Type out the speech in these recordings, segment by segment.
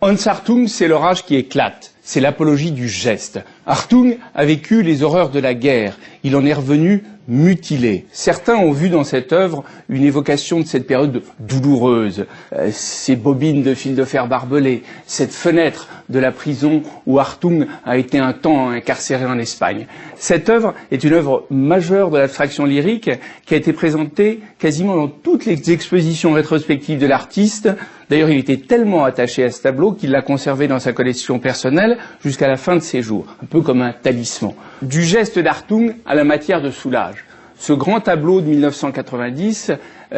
Hans Hartung, c'est l'orage qui éclate. C'est l'apologie du geste. Hartung a vécu les horreurs de la guerre. Il en est revenu mutilé. Certains ont vu dans cette œuvre une évocation de cette période douloureuse. Ces bobines de fil de fer barbelés, cette fenêtre de la prison où Hartung a été un temps incarcéré en Espagne. Cette œuvre est une œuvre majeure de l'abstraction lyrique qui a été présentée quasiment dans toutes les expositions rétrospectives de l'artiste. D'ailleurs, il était tellement attaché à ce tableau qu'il l'a conservé dans sa collection personnelle jusqu'à la fin de ses jours, un peu comme un talisman. Du geste d'Hartung à la matière de Soulages. Ce grand tableau de 1990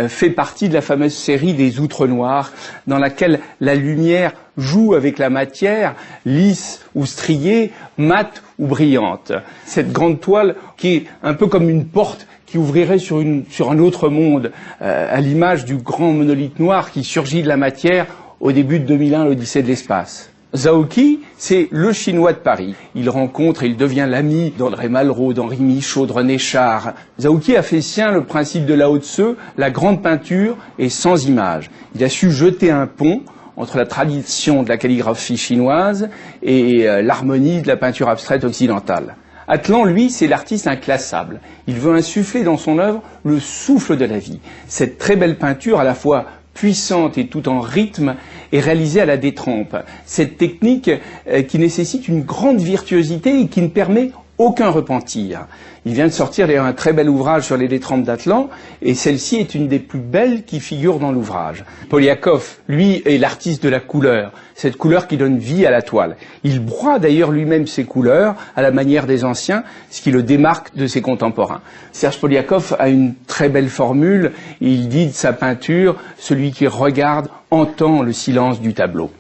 fait partie de la fameuse série des Outres Noires, dans laquelle la lumière joue avec la matière, lisse ou striée, mate ou brillante. Cette grande toile qui est un peu comme une porte qui ouvrirait sur un autre monde, à l'image du grand monolithe noir qui surgit de la matière au début de 2001, l'Odyssée de l'espace. Zhao Qi, c'est le Chinois de Paris. Il rencontre et il devient l'ami d'André Malraux, d'Henri Michaud, de René Char. Zhao Qi a fait sien le principe de Lao Tse, la grande peinture est sans image. Il a su jeter un pont entre la tradition de la calligraphie chinoise et l'harmonie de la peinture abstraite occidentale. Atlan, lui, c'est l'artiste inclassable. Il veut insuffler dans son œuvre le souffle de la vie. Cette très belle peinture, à la fois puissante et tout en rythme, est réalisée à la détrempe. Cette technique qui nécessite une grande virtuosité et qui ne permet aucun repentir. Il vient de sortir d'ailleurs un très bel ouvrage sur les détrempes d'Atlan, et celle-ci est une des plus belles qui figurent dans l'ouvrage. Poliakov, lui, est l'artiste de la couleur, cette couleur qui donne vie à la toile. Il broie d'ailleurs lui-même ses couleurs à la manière des anciens, ce qui le démarque de ses contemporains. Serge Poliakov a une très belle formule, il dit de sa peinture, celui qui regarde entend le silence du tableau.